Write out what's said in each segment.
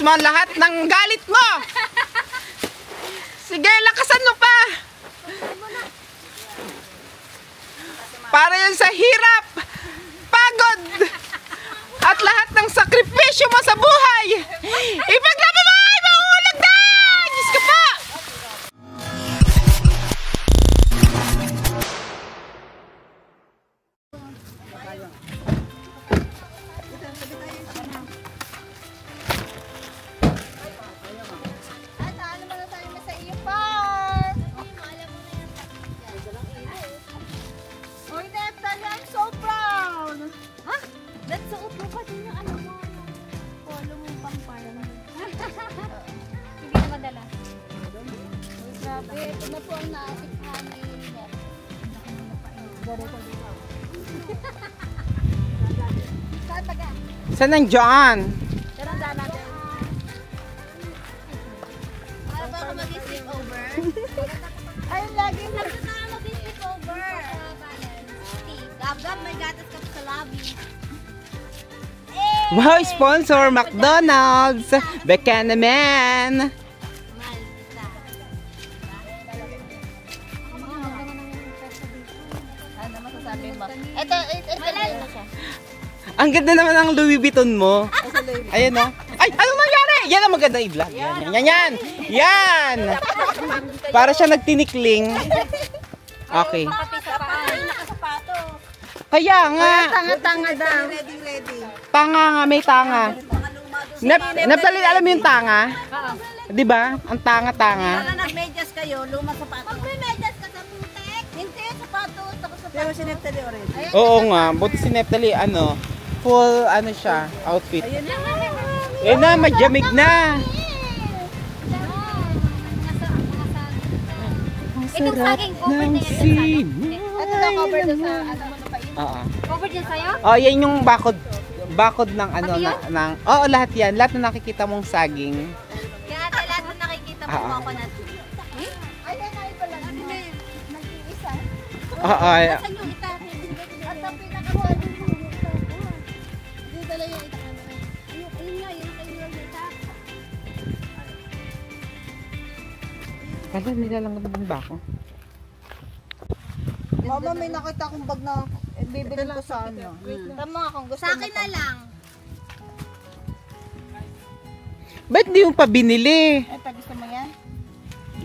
Iubos mo lahat ng galit mo. Sige, lakasan mo pa. Para yan sa hirap, pagod, at lahat ng sakripisyo mo sa buhay. Ipaglaban mo! Ay, mauulag na! Diyos ka pa! Ito na po ang naasikhan ni Saan ang John? para ba ako mag-sleep over? Ayun lagi mag-sleep over. Gab-gab, may gatas ka sa lobby. Wow, sponsor McDonald's. Beka naman. Ito na siya. Ang ganda naman ng Louis Vuitton mo. Ayan o. Ay, anong nangyari? Yan ang magandang i-vlog. Yan. Yan. Para siya nagtinikling. Okay. Kaya nga. Tanga-tanga daw. Tanga nga, may tanga. Napalil, alam mo yung tanga? Di ba? Ang tanga-tanga. Kaya nag-medyas kayo, luma sapatos. Mag-medyas ka sa putek. Hindi, sapatos. Pero si Neftali already. Oo nga. Buti si Neftali, full, siya, outfit. Ayun na, majamig na. Itong saging cover na yan. Ito na cover doon sa cover dyan sa'yo? Oh, yan yung bakod ng oo, lahat yan. Lahat na nakikita mong saging. Kaya ate, lahat na nakikita mo coconut. Ayan na pala. Nag-iisa. Oo. Saan yung ita? At ang pinakasabi mo yung ita. Hindi dala yung ita. Ayun nga, yun kayo yung ita. Kala nila lang naman ba ako? Mama, may nakita akong bag na bibili ko sa ano. Tama nga kung gusto mo. Sa akin na lang. Ba't di mo pa binili? Ito, gusto mo yan?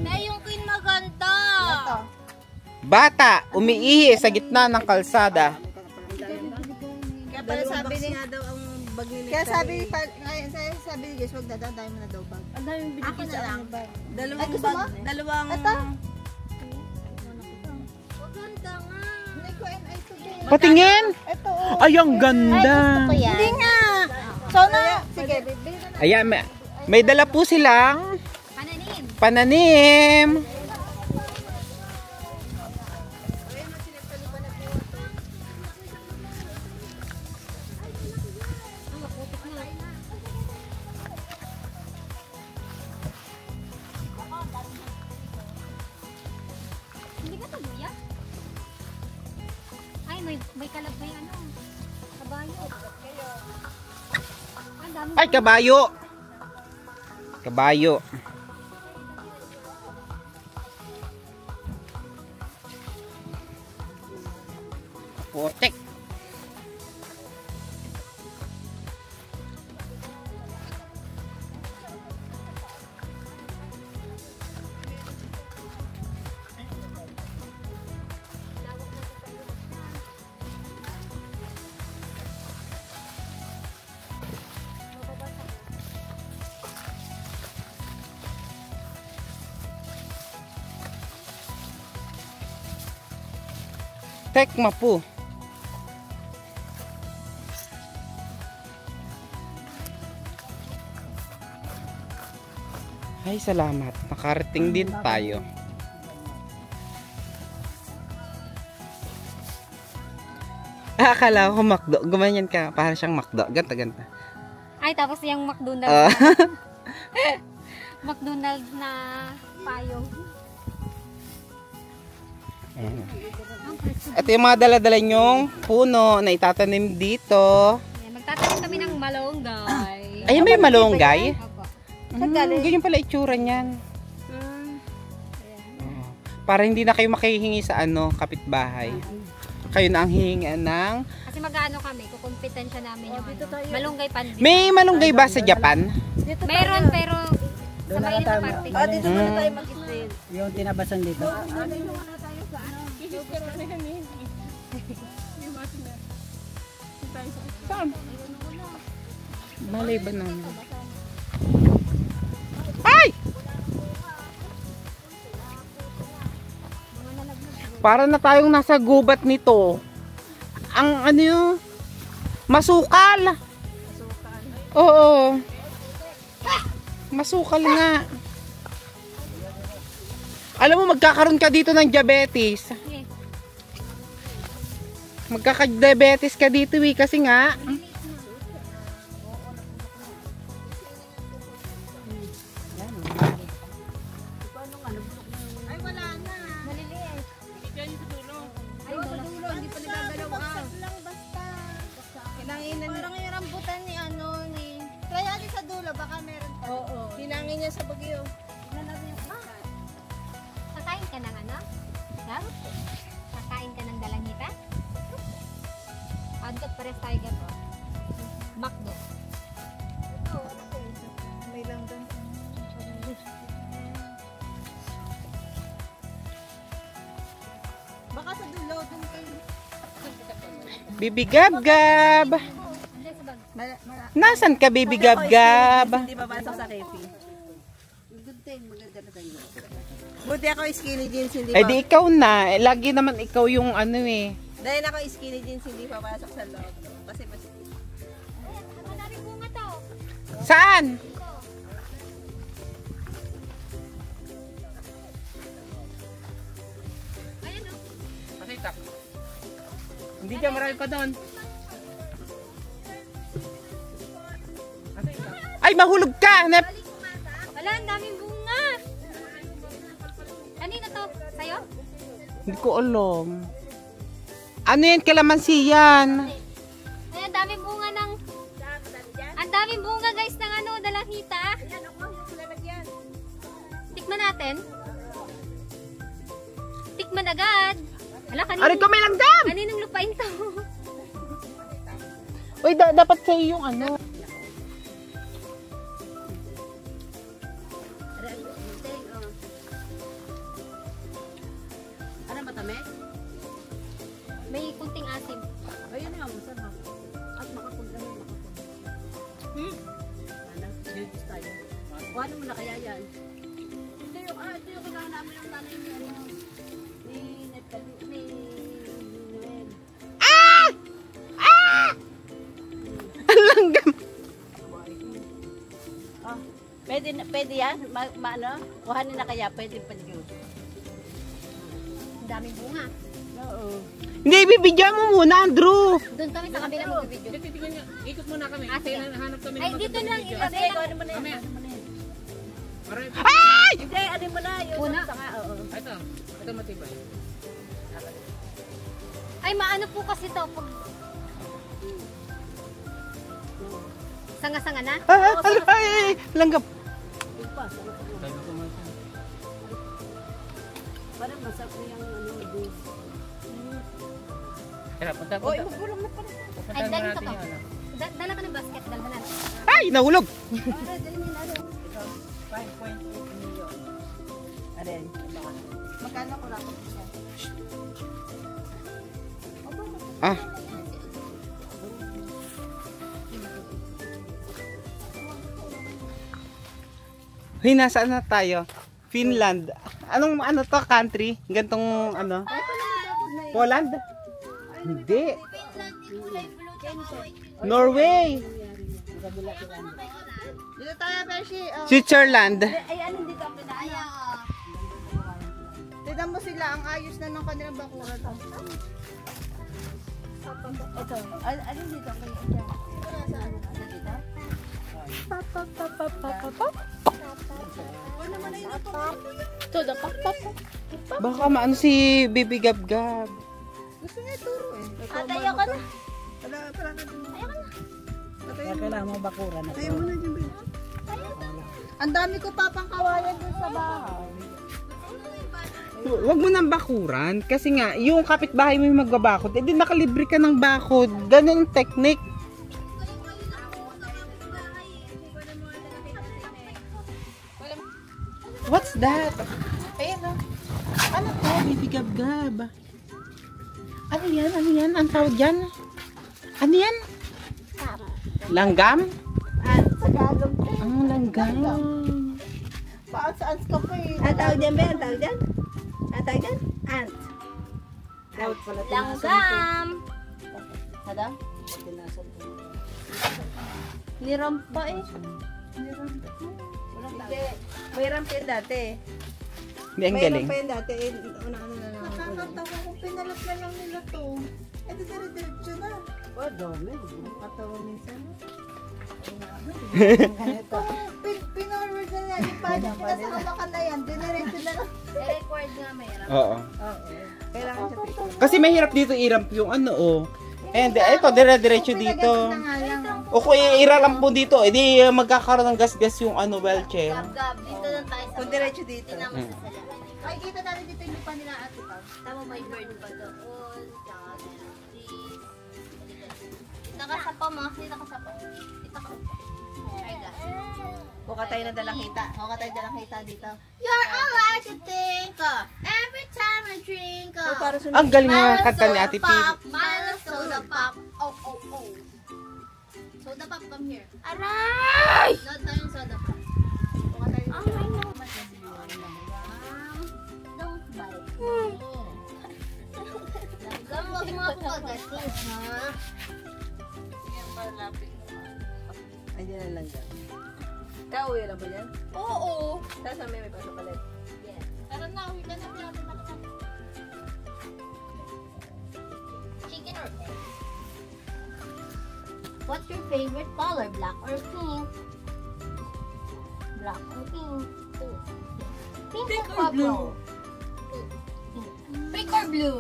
Na yung queen maganda. Ito. Bata, umiihi sa gitna ng kalsada. Kaya pala sabi ni nga daw ang bag ni Kaya sabi ni guys, wag dadaw, dahil mo na daw bag. Ang daming binigay sa akin ng bag. Dalawang bag. Dalawang... Ito? Maganda nga. Hindi ko NI today. Patingin! Ito. Ay, ang ganda! Hindi nga. So na. Sige, bibili na. Ayan, may dala po silang pananim. Hindi ka tubuya? Ay, may kalabay kabayo. Ay, kabayo! Kabayo. Putek. Tekma po. Ay, salamat. Nakarating din tayo. Akala ko McDo. Gumanyan ka. Para siyang McDo. Ganta. Ay, tapos yung McDonald's. McDonald's na payong. Ayan. Ito yung mga dala-dala nyong puno na itatanim dito. Magtatanim kami ng malunggay. Ay, may malunggay? Opo. Ganyan pala itsura niyan. Para hindi na kayo makihingi sa kapitbahay. Kayo na ang hihingian ng... Kasi mag-ano kami, kukumpetensya namin yung malunggay pandesal. May malunggay ba sa Japan? Meron, pero sa mainit na parte. Dito muna tayo mag-trail. Yung tinabasan dito. Saan? Malay ba namin? Ay! Para na tayong nasa gubat nito. Ang ano yung masukal. Oo. Masukal nga. Alam mo, magkakaroon ka dito ng diabetes. Magkaka-diabetes ka dito kasi nga. Ay, wala na. Maliliit. Ay, sa dulo, hindi pa nagagalaw lang basta. Hinanginan niya. Parang yung rambutan ni Kaya di sa dulo, baka meron pa. Oo. Hinangin niya sa bagyo. Kakain ka ng ano? Daw? Kakain ka ng dalangita? Hotdog pares tayo gato. Macdo. May lang doon. Baka sa dulo, doon kayo. Bibigab-gab. Hindi, sa bag. Nasaan ka, bibigab-gab? Hindi babasok sa kepi. Good thing, maganda na tayo. Buti ako skinny jeans, hindi Eh di ikaw na. Lagi naman ikaw yung ano eh. Dahil ako skinny jeans, hindi papasok sa loob. Kasi mas... Ang dami bunga to. Saan? Ayan o. Hindi ka marami pa doon. Ay, mahulog ka! Nep! Wala, ang daming bunga. Kanina to? Sa'yo? Hindi ko alam. Ano yan? Kalamansi yan. Ay, ang daming bunga ng... Ang daming bunga guys ng ano, dalangita. Tikman natin. Tikman agad. Hala, Aray ko, may langgam! kaninong lupain to? Uy, dapat sa'yo yung ano. Ano matame? May kunting asim. Ayun nga, masarap. At makapunta mo, Ano? Dito tayo. Kuha mo na kaya yan. Ito yung kailangan namin yung tanay ni Noel. Ang langgam! Oh, pwede yan? Kuhanin na kaya, pwede pa yun. Ang daming bunga. Oo. Hindi, ibibigyan mo muna, Andrew. Doon kami sa kabila mag-video. Ikot muna kami. Ah, sige. Hanap kami Ay, dito lang. Kasi, Ilagay lang. ano mo na yan? Ano mo na yan? Ay! Hindi, ano mo na? Yung Una. sanga, oo. Ito matibay. Ay, maano po kasi to. Pag... Sanga-sanga na? Ay, langgam. Yung pa, sanga. Parang masarap na yung juice. Tara, punta. Oy, magulong na pala. Ay, dali ka to. Dala ka ng basket. Dala na. Ay, nahulog. 5.8 million. Aden, magkano ko lang? Ah. Hoy, nasaan na tayo? Finland. Anong ano to country? Gantong ano? Poland? Hindi. Norway. Dito tayo, Percy. Switzerland. Ay, ano dito ang pinaya? Tignan mo sila, ang ayos na ng kanilang bakuran. Ito. Ano dito ang pinaya? Baka maano si Bibi Gab-Gab. Gusto niya turo eh. Ate, ayoko na. Wala, parang Kaya kailangan mo bakuran na Ayaw mo na dyan, Ben. Ayoko na. Ang dami ko papang kawayan dun sa bahay. Huwag mo nang bakuran. Kasi nga, yung kapitbahay mo yung magbabakod, edi nakalibre ka ng bakod. Ganun ang technique. What's that? Ayan o. Ano to? Baby gab-gab. Ano yan? Ano yan? Ang tawag dyan? Ano yan? Langgam? Tagalog ko. Ang langgam. Paan sa ants ka pa eh. Ang tawag dyan ba? Ang tawag dyan? Ang tawag dyan? Ant. Langgam. Ada? Nirampa eh. Hindi. May rampa yun dati. Hindi, ang May galing. rampa yun dati. Una-ano na lang. Nakakatawa kung pinalat na lang nila to. Eh, dire-diretso na. Oh, dami. Nakakatawa minsan. Pinorward na yan. Yung pwede pinasakabakan na yan. Dineretso na lang. I-record nga may ramp. Oo. Oo. Kailangan siya picture. Kasi mahirap dito i-ramp yung ano oh. And ito, dire-diretso dito. O kung i-ramp po dito, edi magkakaroon ng gas-gas yung ano, welche. Gab-gab. Dito lang tayo sa Kung diretso dito. Tingnan mo sa salamin. Ay, kita natin dito yung lupa nila ate Pag. Tama, may bird pa doon. Tsaka meron trees. Dito ka sa pa, ma. Dito ka sa pa. Dito ka. Try that. Huwag tayo na dalang kita. Huwag tayo dalang kita dito. You're allowed to think every time I drink Oh, para sunod. Ang galing nga kanta ni Ate Pig. Milo soda pop. Oh, oh, oh. Soda pop, come here. Aray! Not tayong soda pop. Huwag tayo Oh, I know. Don't bite. Gam, wag mo ako kagatin, ha? Andiyan na lang dyan. Kauwi lang ba yan? Oo. Tapos may pasok palit. Yes. Tara na, uwi ka na. Chicken or egg? What's your favorite color? Black or pink? Black or pink? Pink or blue? Pink or blue?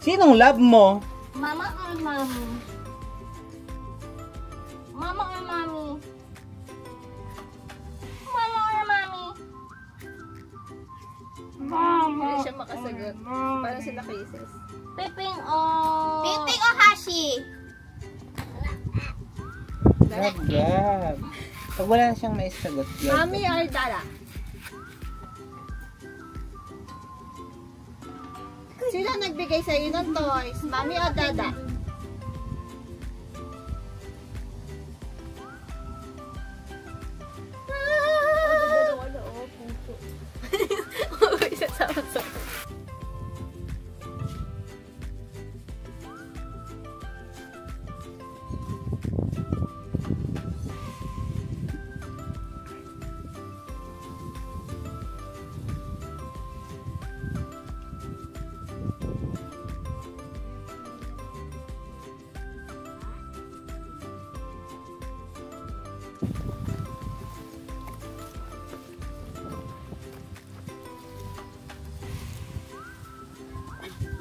Sinong love mo? Mama or mommy? Mama or mommy? Mama or mommy? Hindi siya makasagot. Para sila cases. Piping or... Piping or Hashi? Gab-gab. Pag wala na siyang maisagot. Mami or Dada? Sino nagbigay sa iyo ng toys? Mami o Dada?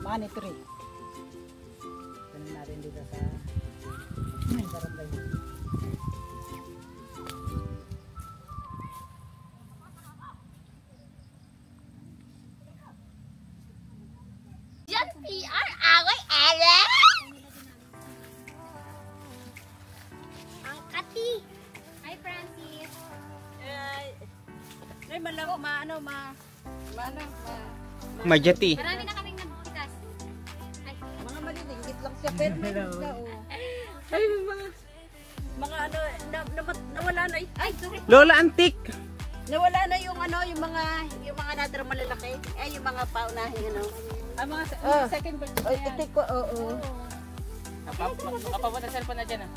Monitoring. Tanong natin dito sa barangay. Yan, PR, away, Ellen! Ang kati. Hi, Francis. Ay, Majati. Marami na kaming nagbukas. Ay, mga malilingkit lang siya, pero may isda, oh. Ay, mga ano, nawala na, ay, sorry. Lola Antik. nawala na yung ano, yung mga natira malalaki. Eh, yung mga paunahing ano. Ang mga second bird Ay, itik ko, oo. Kapabot ang cellphone na dyan ah.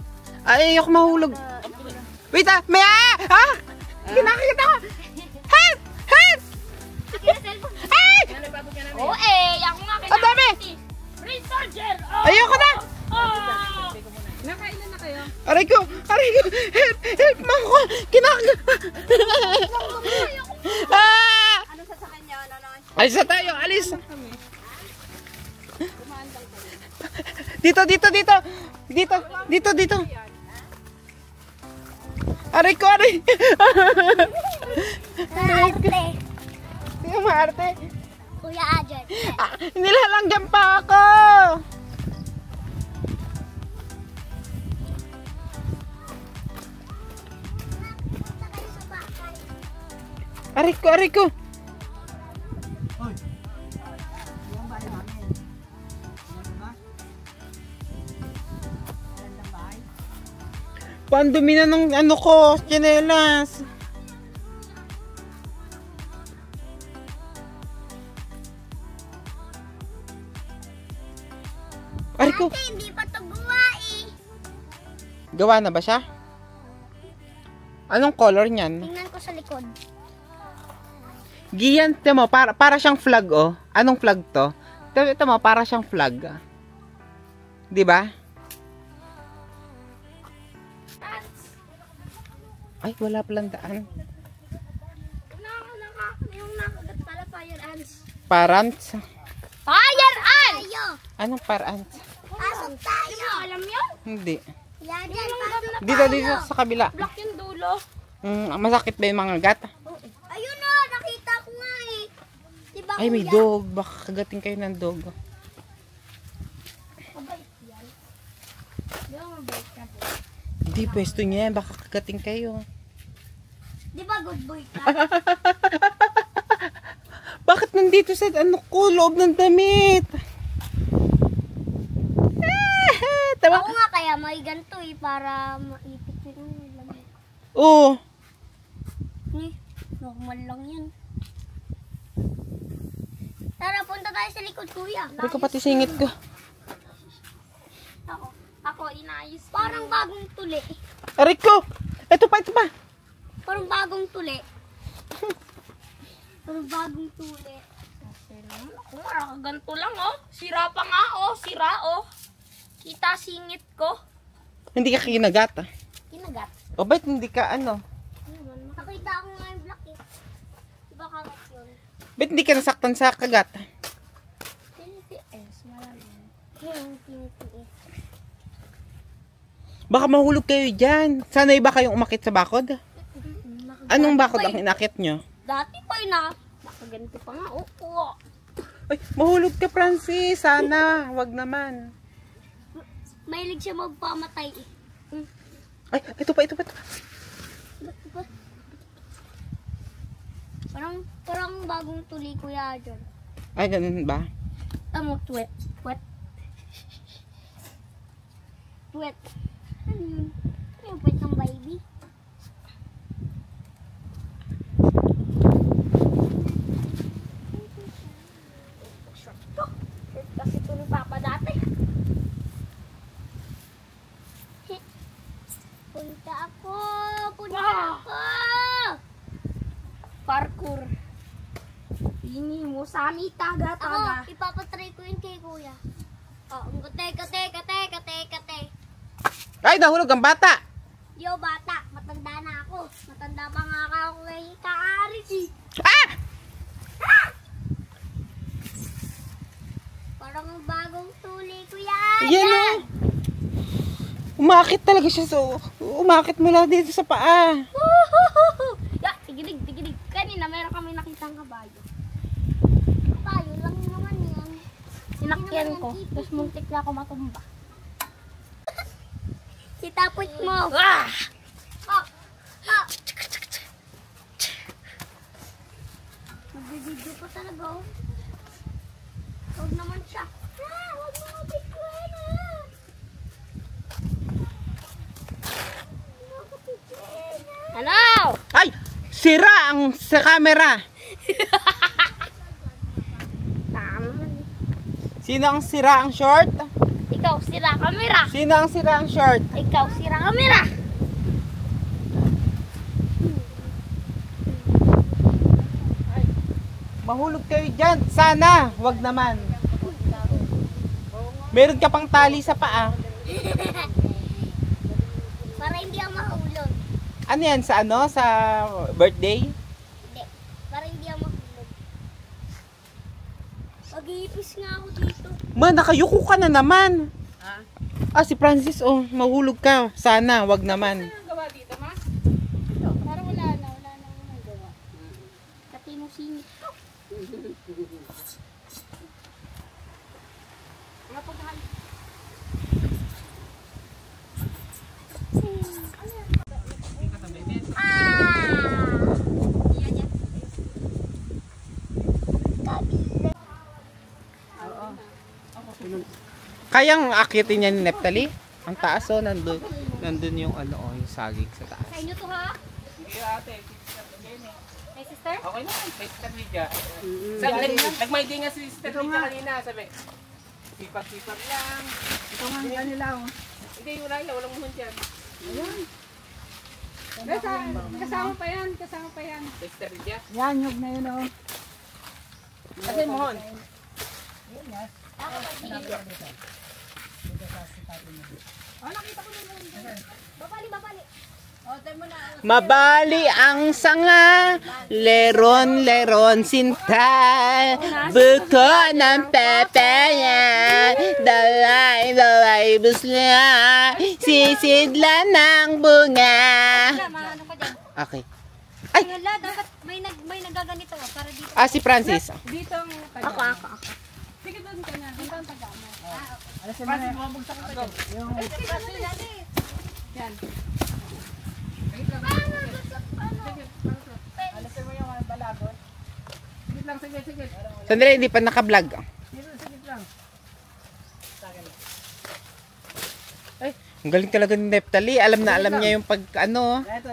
Ay, ayoko mahulog. Wait ah! May ah! Kinakita ko! Help! Help! Ay! Oo ako nga Ang dami! Prince Soldier! Ayoko na! Nakailan na kayo? Aray ko! Aray ko! Help! Help! Mako! Ah! Ano sa kanya? Ano naman? Alis na tayo! Alis! Dito! Dito! Dito! Dito! Dito! Dito! Aray ko, aray! Arte. Sino maarte? Kuya Ajan. Nilalanggan pa ako! Aray ko, aray ko! Hoy! Yung bahay namin. Ano ba? Magandang bahay. Pandumi na ng ano ko, tsinelas. Aray ko! Ate, hindi pa to gawa eh. Gawa na ba siya? Anong color niyan? Tingnan ko sa likod. Giyan, temo, para siyang flag, oh. Anong flag to? Temo, para siyang flag. Di ba? Ay, wala palang daan. Yung nakagat pala, fire ants. Parants? Fire ants! Tayo! Anong parants? Pasok tayo! Alam yun? Hindi. Yan, pasok na Dito sa kabila. Block yung dulo. Masakit ba yung mga gat? Ayun o, nakita ko nga eh. Diba Ay, may kuya? dog. Baka kagating kayo ng dog. Hindi, pwesto niya yan. Baka kagating kayo. Diba good boy ka? Bakit nandito sa ano ko, loob ng damit? Tama. Ako nga kaya may ganito eh, para maipit yung lamig. Oo. Eh, normal lang yan. Tara, punta tayo sa likod, kuya. Aray ko pati singit ko. Ako inayos. Parang bagong tuli. Aray ko! Ito pa, ito pa. Parang bagong tuli. Parang bagong tuli. Ako nga, ganito lang oh. Sira pa nga oh. Sira oh. Kita singit ko. Hindi ka kinagat, ah. Kinagat. O ba't hindi ka ano? Nakita ko nga yung black eh. Diba kagat yun? Ba't hindi ka nasaktan sa kagat? TNTS, malamang. Yung TNTS. Baka mahulog kayo dyan. Sanay ba kayong umakit sa bakod? Anong bakod ang inakit nyo? Dati pa yun ah. Nakaganito pa nga. Oo. Ay, mahulog ka, Francis. Sana. Wag naman. Mahilig siya magpamatay eh. Ay, ito pa, ito pa. Ito pa. Diba? Parang bagong tuli kuya dyan. Ay, ganun ba? Tamo, twet. Twet. Twet. Ano yun? Ano yung twet ng baby? Kasi ito ni Papa dati. Punta ako! Punta Wow! ako! Parkour. Ini mo sa amin taga-taga. Ako, ipapatry ko yun kay kuya. Oh, kate. Ay, nahulog ang bata. Yo, bata, matanda na ako. Matanda pa nga ako kay Kaaris eh. Ah! Parang bagong tuli, kuya. Yan o. Umakit talaga siya. So, umakit mula dito sa paa. Ya, tigilig. Kanina meron kami nakitang kabayo. Tayo lang naman yan. Sinakyan ko. Tapos muntik na ako matumba. Sitapot mo. Ah! Oh. Nagbibidyo pa talaga oh. Huwag naman siya. Huwag mo mabigyan ah. Ano? Ay! Sira ang sa camera. Sino ang sira ang short? Ikaw, sira kamera. Sino ang sira ang short? Ikaw, sira kamera. Mahulog kayo dyan. Sana. Wag naman. Meron ka pang tali sa paa. Para hindi ako mahulog. Ano yan? Sa ano? Sa birthday? Hindi. Para hindi ako mahulog. Mag-iipis nga ako dito. Man, nakayuko ka na naman. Ah, si Francis, oh, mahulog ka. Sana, wag naman. Ano gawa dito, ma? singit ko. Kayang akitin niya ni Neptali? Ang taas oh, nandun yung ano oh, yung saging sa taas. Sa inyo to ha? Hey sister? Okay na, sister Lydia. Sabi, nagmaydi nga si sister Lydia kanina, sabi. Sipag-sipag lang. Ito nga nga nila, oh. Hindi, wala yan, walang muhon dyan. Ayan. Kasama pa yan, kasama pa yan. Sister Lydia. Yan, nyug na yun, oh. Kasi muhon. Babali. Mabali ang sanga, leron sinta, buko ng pepaya, dalay busla, sisidla ng bunga. Ano ka dyan? Okay. Ay! Wala, dapat may nagaganito para dito. Si Francis. Dito ang taga. Ako. Sige doon ka na, dito ang taga mo. Alasin mo na yung... Yan. Alasin mo yung balagot. Sige lang, sige. Sandali, hindi pa naka-vlog. Sige lang. Ay, ang galing talaga ni Neptali. Alam na alam niya yung pag ano. Neto.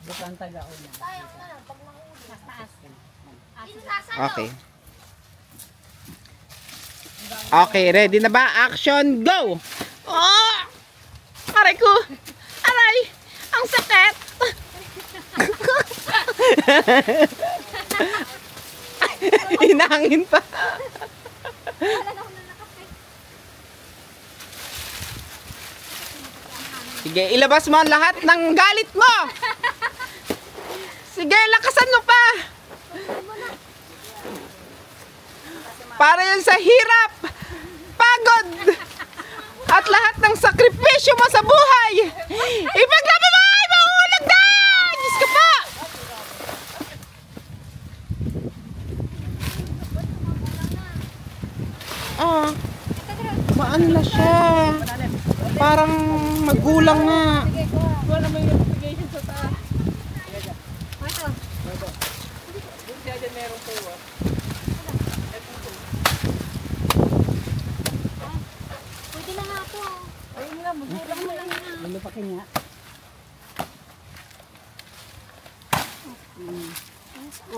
Dito ang taga-una. Okay. Okay, ready na ba? Action, go! Oh! Aray ko! Aray! Ang sakit! Hinangin pa. Sige, ilabas mo ang lahat ng galit mo! Sige, lakasan mo pa! Para yan sa hirap, pagod, at lahat ng sakripisyo mo sa buhay. Ipaglaban mo! Ay, mahulag na! Diyos ka pa! Ah, maano na siya. Parang magulang na. Wala may notification sa taas. Pwede na nga ako. Ayun nga, magulang mo lang. Malupakin niya.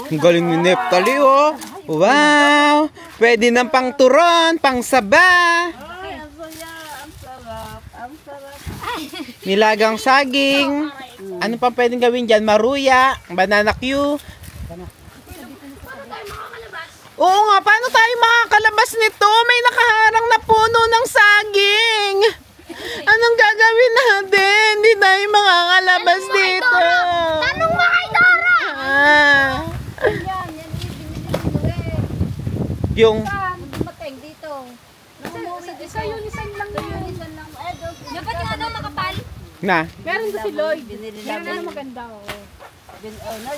Ang galing ni Neptali, oh. Wow! Pwede ng pang turon, pang saba. Ay, ang saya. Ang sarap. Nilagang saging. Ano pa pwedeng gawin dyan? Maruya, banana Q. Oo nga, paano tayo makakalabas nito? May nakaharang na puno ng saging. Anong gagawin natin? Hindi tayo makakalabas dito. Tanong mo kay Dora! Ah, Yan binili yung, dumating dito. Namumuwi dito. Isa yun, isang lang yan. Isan lang. Eh, doon. Dapat yung ano makapal. na. Meron sa si Lloyd. Binili Meron namin. na maganda, oo.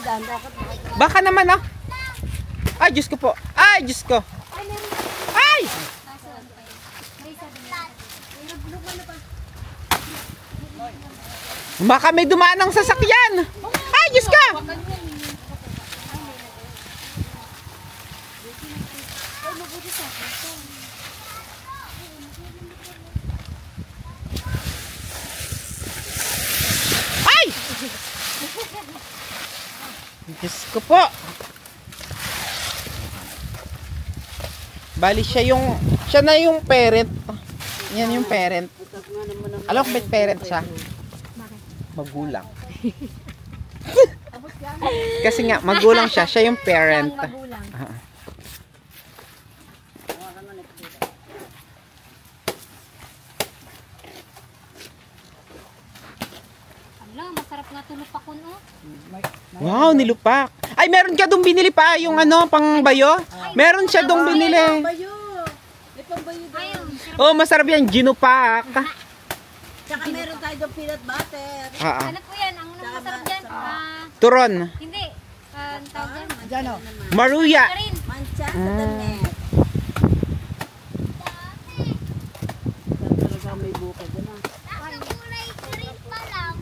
Dahan dapat. Baka naman, ah. Ay, Diyos ko po. Ay, Diyos ko. Ay! Baka may dumaan ng sasakyan. Ay, Diyos ko! Ay! Diyos ko po. Bali siya na yung parent. Yan yung parent. Alam ko ba't parent siya? Magulang. Kasi nga, magulang siya. Siya yung parent. Magulang. Ala, masarap nga tulupak ko, no? Wow, nilupak. Ay, meron ka dong binili pa yung ano, pang bayo? Meron siya dong binili. Bayo. Itong bayo doon. Ayun. Oh, masarap yan, ginupak. Tsaka meron tayo doon peanut butter. Ah, Ano po yan? Ang masarap dyan? Turon. Hindi. Ang tawag Diyan o. Maruya. Mancha sa damit. Talaga may buka dyan ah. kulay green pa lang.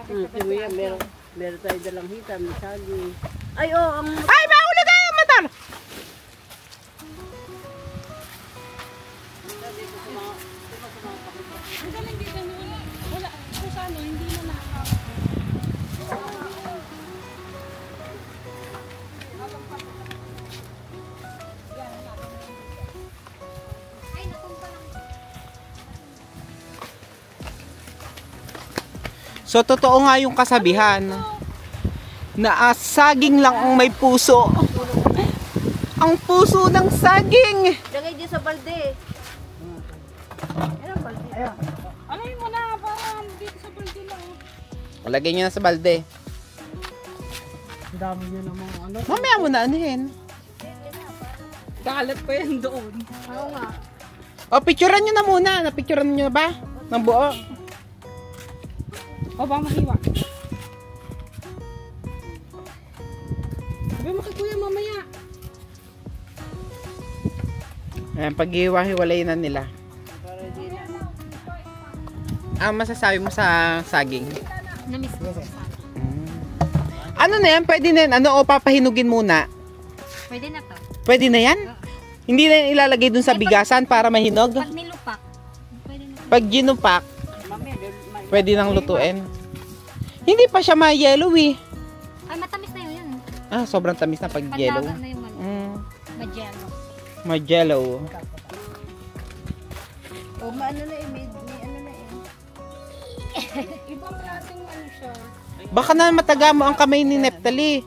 Sabi yan, meron tayo dalang hitam, may saging. Ay, oh, ang Ay, mahulog ka yung motor! So, totoo nga yung kasabihan na saging lang ang may puso. Ang puso ng saging! Lagay din sa balde. Lagay nyo na sa balde. ang dami nyo namang ano. Mamaya mo na anuhin. Kalat pa yan doon. Oo nga. O, picturean nyo na muna. Napicturean nyo ba? Ng buo. O, baka mahiwa. Sabi mo kay kuya mamaya. Ayan, pag-iwa-hiwalay na nila. Masasabi mo sa saging? Namiss ko. Ano na yan? Pwede na yan? Ano? O papahinugin muna? Pwede na to. Pwede na yan? Hindi na yan ilalagay dun sa bigasan para mahinog? Pag nilupak, pwede na. Pag ginupak, pwede nang lutuin. Hindi pa siya ma-yellow eh. Ay, matamis na yun. Sobrang tamis na pag yellow. Panlagan na yung ano. Majelo. Ma-jello. O, maano na eh. May ano na eh. Ibang klaseng ano siya. Baka na mataga mo ang kamay ni Neptali.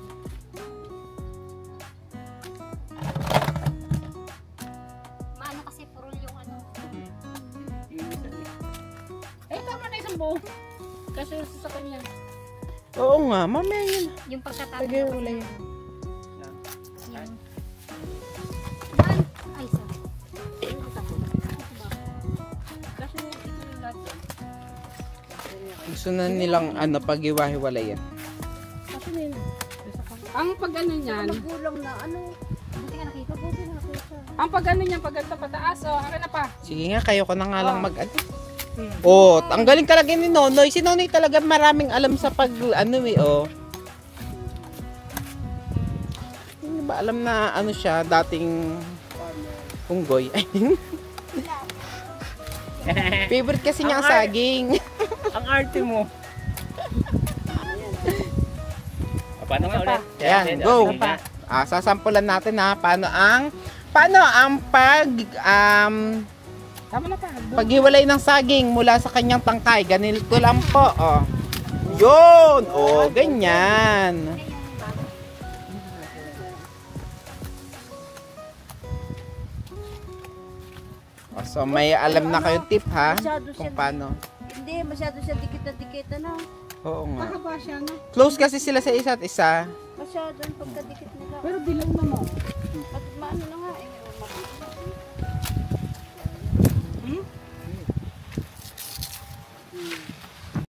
Maano kasi purol yung ano. Eh, tama na isang buo. Kasi sa kanya. Oo nga, mamaya yun. Yung pagkatapos. Tagay wala yan. Ay, sorry. Kasi ito yung lahat. Gusto na nilang pag-iwa-hiwalay yan. Kasi may ang pag ano niyan, Magulang na ano. Buti ka nakita. Mabuti na nakita. ang pag ano niyan, pag ganito pataas, oh, akin na pa. Sige nga, kayo ko na nga lang mag-ano. Oh, ang galing talaga ni Nonoy. Si Nonoy talaga maraming alam sa pag oh. Hindi ba alam na ano siya, dating unggoy. Favorite kasi niya ang saging. Ang arte mo. Paano nga ulit? Ayan, go. Sasampulan natin paano ang Tama na pa. paghiwalay ng saging mula sa kanyang tangkay. Ganito lang po, oh. Yun! Oh, ganyan. So, may alam na kayong tip, ha? Kung paano. Hindi, masyado siya dikit na dikit ano. Oo nga. Mahaba siya, no? Close kasi sila sa isa't isa. Masyado yung pagkadikit nila. Pero dilaw na mo. At maano na nga eh.